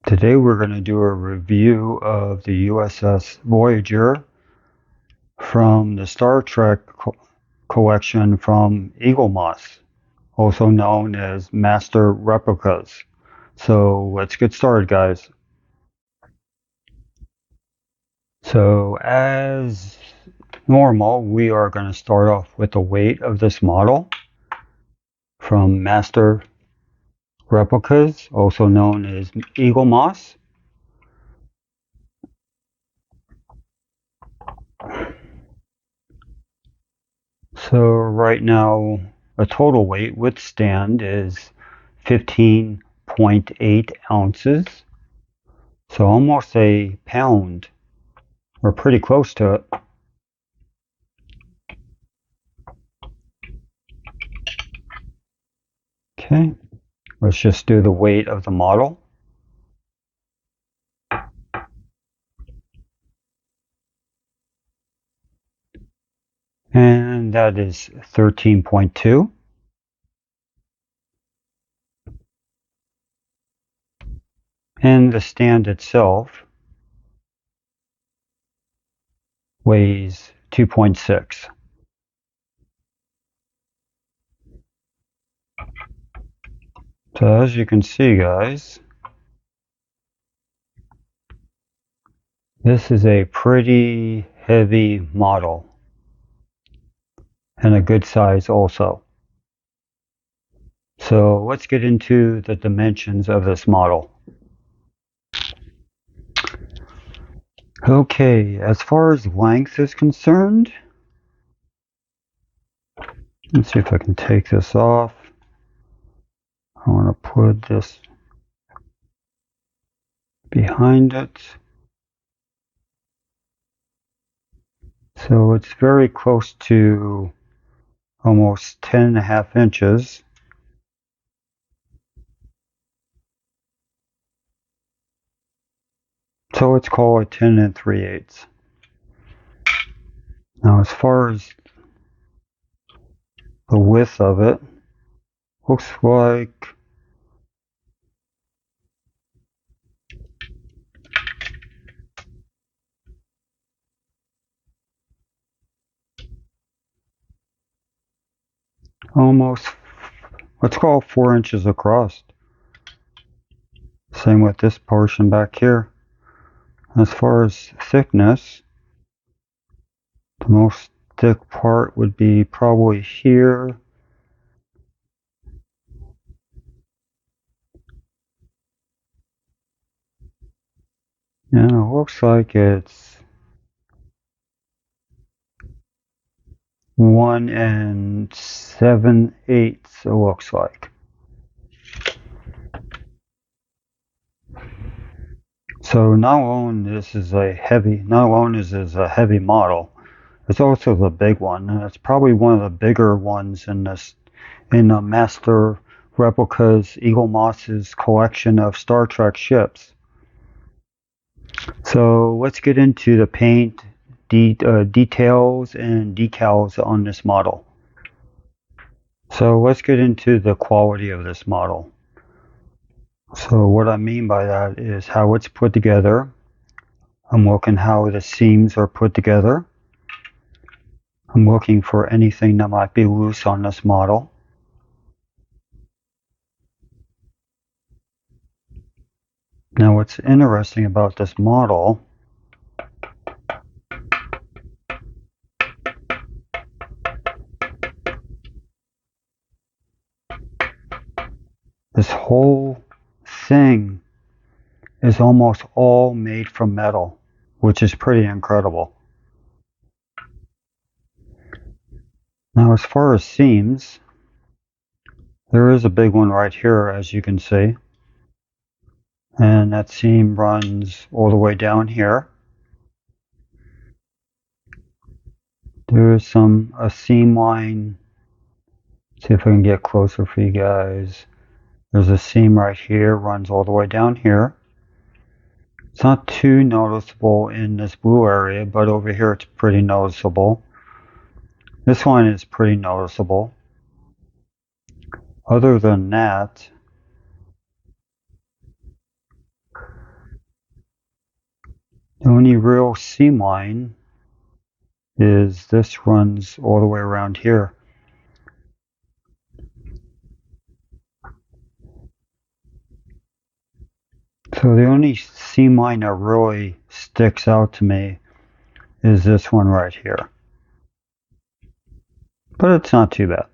Today we're going to do a review of the USS Voyager from the Star Trek collection from Eaglemoss, also known as Master Replicas. So let's get started, guys. So as normal, we are going to start off with the weight of this model from Master Replicas, also known as Eaglemoss. So right now, a total weight with stand is 15.8 ounces. So almost a pound. We're pretty close to it. Okay, let's just do the weight of the model. And that is 13.2. And the stand itself weighs 2.6. So as you can see, guys, this is a pretty heavy model. And a good size also. So let's get into the dimensions of this model. Okay, as far as length is concerned, let's see if I can take this off. I want to put this behind it. So it's very close to almost 10.5 inches. So let's call it 10 3/8. Now as far as the width of it, looks like almost, let's call it 4 inches across. Same with this portion back here. As far as thickness, the most thick part would be probably here. And it looks like it's 1 7/8, it looks like. So not only is this a heavy model, it's also the big one, and it's probably one of the bigger ones in the Master Replicas Eaglemoss's collection of Star Trek ships. So let's get into the paint details and decals on this model. So let's get into the quality of this model. So what I mean by that is how it's put together. I'm looking how the seams are put together. I'm looking for anything that might be loose on this model. Now what's interesting about this model this whole thing is almost all made from metal, which is pretty incredible. Now as far as seams, there is a big one right here, as you can see. And that seam runs all the way down here. There's a seam line. See if I can get closer for you guys. There's a seam right here, runs all the way down here. It's not too noticeable in this blue area, but over here it's pretty noticeable. This one is pretty noticeable. Other than that, The only real seam line is this runs all the way around here. So the only seam line that really sticks out to me is this one right here. But it's not too bad.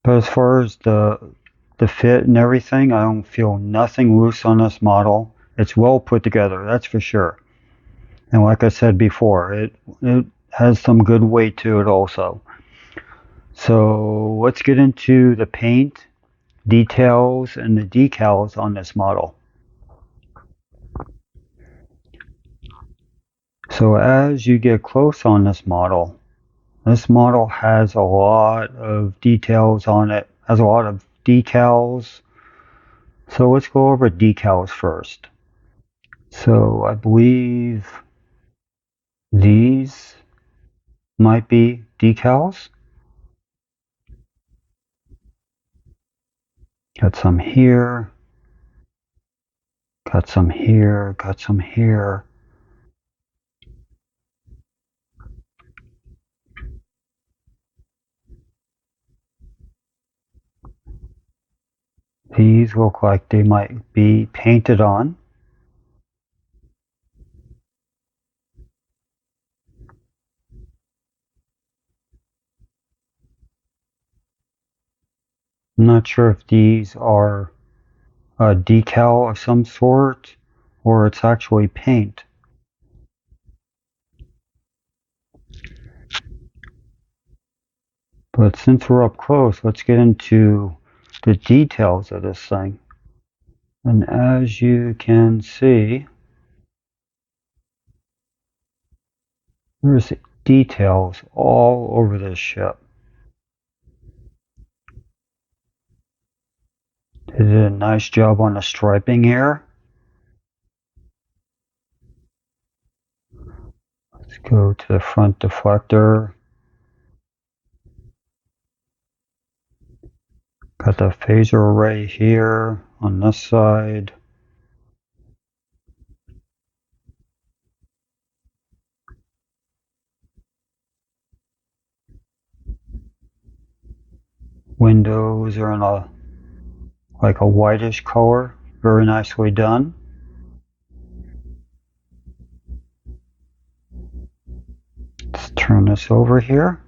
But as far as the fit and everything, I don't feel nothing loose on this model. It's well put together, that's for sure. And like I said before, it has some good weight to it also. So let's get into the paint, details, and the decals on this model. So as you get close on this model has a lot of details on it, has a lot of decals. So let's go over decals first. So I believe these might be decals. Got some here, got some here, got some here. These look like they might be painted on. I'm not sure if these are a decal of some sort or it's actually paint. But since we're up close, let's get into the details of this thing. And as you can see, there's details all over this ship. They did a nice job on the striping here. Let's go to the front deflector. Got the phaser array here on this side. Windows are in a like a whitish color. Very nicely done. Let's turn this over here.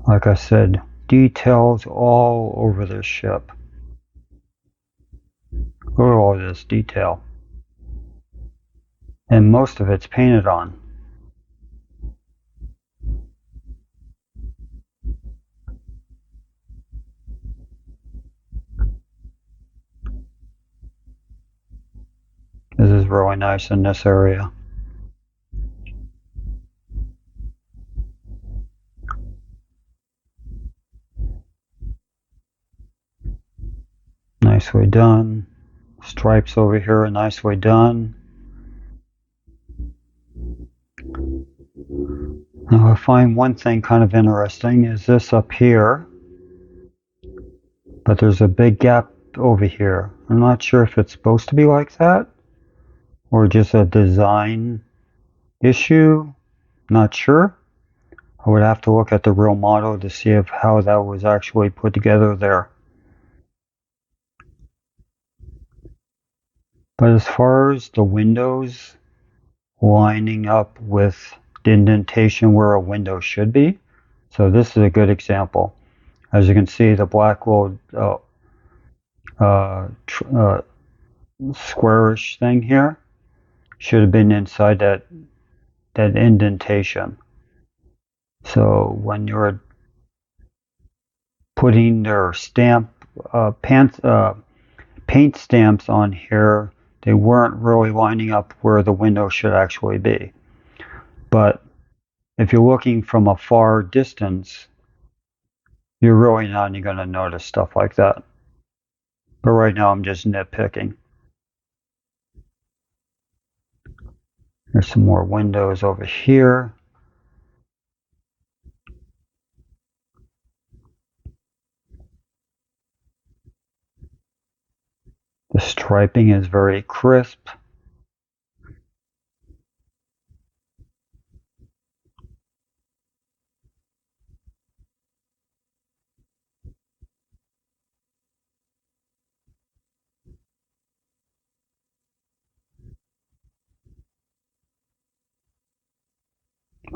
Like I said, details all over this ship. Look at all this detail. And most of it's painted on. This is really nice in this area. Nicely done. Stripes over here are nicely done. Now I find one thing kind of interesting is this up here, but there's a big gap over here. I'm not sure if it's supposed to be like that or just a design issue. Not sure. I would have to look at the real model to see how that was actually put together there. But as far as the windows lining up with the indentation where a window should be, so this is a good example. As you can see, the black little squarish thing here should have been inside that indentation. So when you're putting their paint stamps on here, they weren't really lining up where the window should actually be. But if you're looking from a far distance, you're really not going to notice stuff like that. But right now I'm just nitpicking. There's some more windows over here. The The striping is very crisp.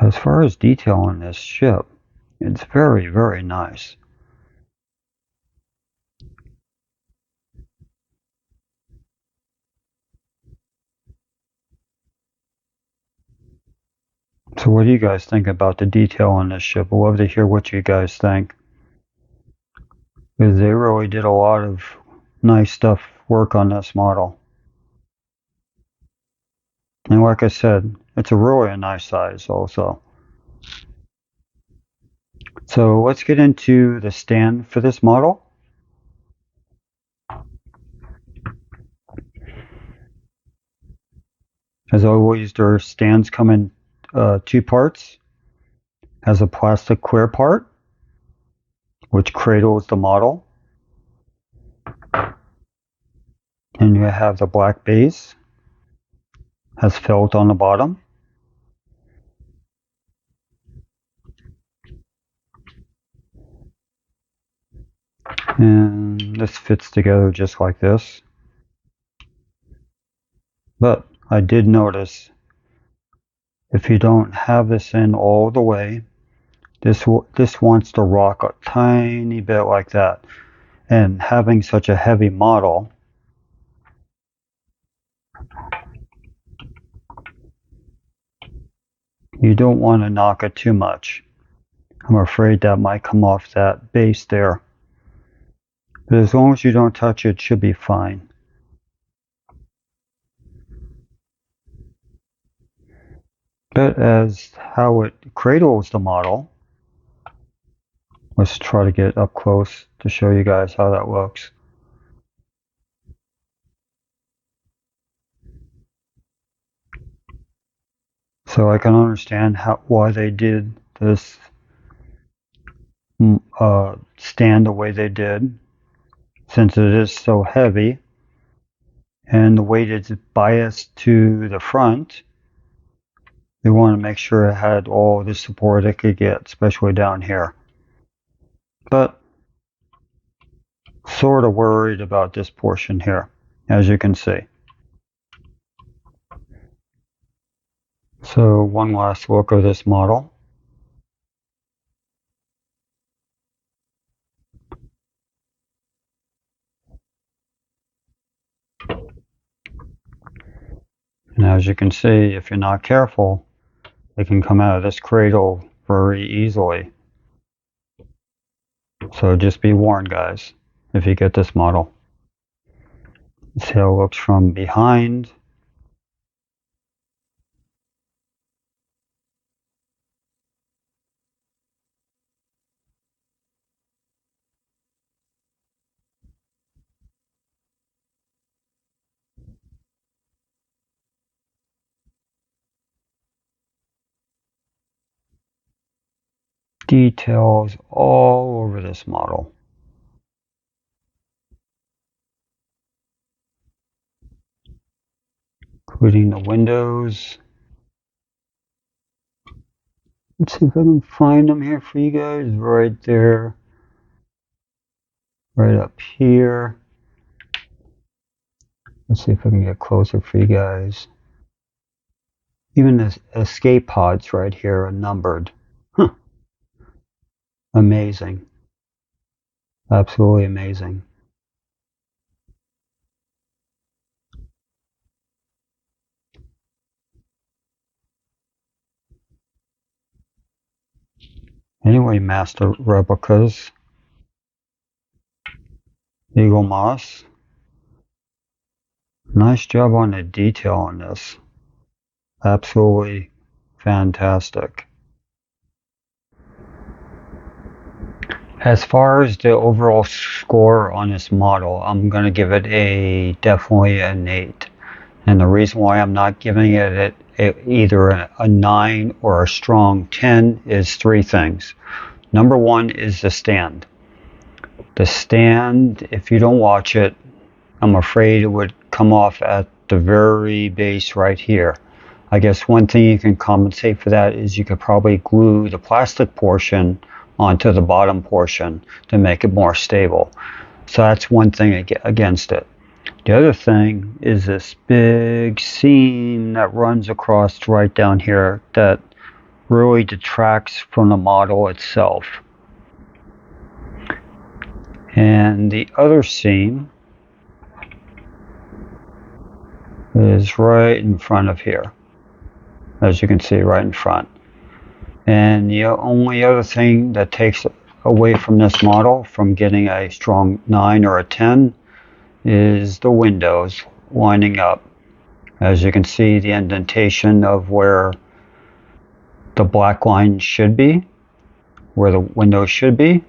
As far as detail on this ship, it's very, very nice. So what do you guys think about the detail on this ship? I'd love to hear what you guys think. Because they really did a lot of nice work on this model. And like I said, it's really a nice size also. So let's get into the stand for this model. As always, their stands come in two parts. Has a plastic clear part, which cradles the model. And you have the black base, has felt on the bottom. And this fits together just like this. But I did notice if you don't have this in all the way, this wants to rock a tiny bit like that. And having such a heavy model, you don't want to knock it too much. I'm afraid that might come off that base there. But as long as you don't touch it, it should be fine. But as how it cradles the model, let's try to get up close to show you guys how that looks. So I can understand why they did this stand the way they did, since it is so heavy and the weight is biased to the front. They want to make sure it had all the support it could get, especially down here. But sort of worried about this portion here, as you can see. So one last look of this model. And as you can see, if you're not careful, it can come out of this cradle very easily. So just be warned, guys, if you get this model. See how it looks from behind. Details all over this model. Including the windows. Let's see if I can find them here for you guys. Right there. Right up here. Let's see if I can get closer for you guys. Even the escape pods right here are numbered. Huh. Amazing. Absolutely amazing. Anyway, Master Replicas. Eaglemoss. Nice job on the detail on this. Absolutely fantastic. As far as the overall score on this model, I'm going to give it definitely an 8. And the reason why I'm not giving it either a 9 or a strong 10 is 3 things. Number 1 is the stand. The stand, if you don't watch it, I'm afraid it would come off at the very base right here. I guess one thing you can compensate for that is you could probably glue the plastic portion onto the bottom portion to make it more stable. So that's one thing against it. The other thing is this big seam that runs across right down here that really detracts from the model itself. And the other seam is right in front of here, as you can see, right in front. And the only other thing that takes away from this model from getting a strong 9 or a 10 is the windows lining up. As you can see, the indentation of where the black line should be, where the window should be.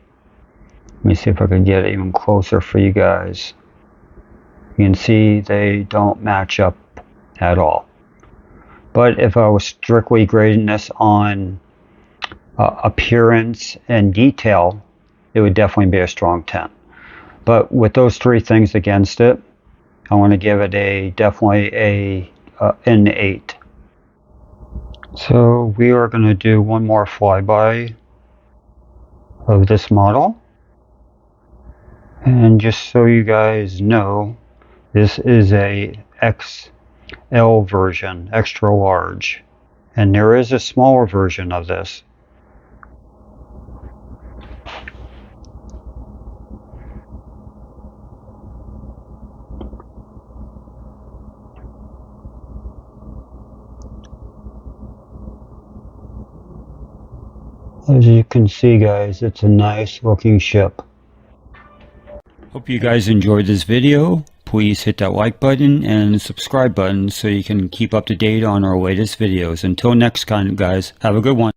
Let me see if I can get it even closer for you guys. You can see they don't match up at all. But if I was strictly grading this on appearance and detail, it would definitely be a strong 10. But with those three things against it, I want to give it definitely an 8. So we are going to do one more flyby of this model. And just so you guys know, this is a XL version, extra large. And there is a smaller version of this. As you can see, guys, it's a nice looking ship. Hope you guys enjoyed this video. Please hit that like button and subscribe button so you can keep up to date on our latest videos. Until next time, guys, have a good one.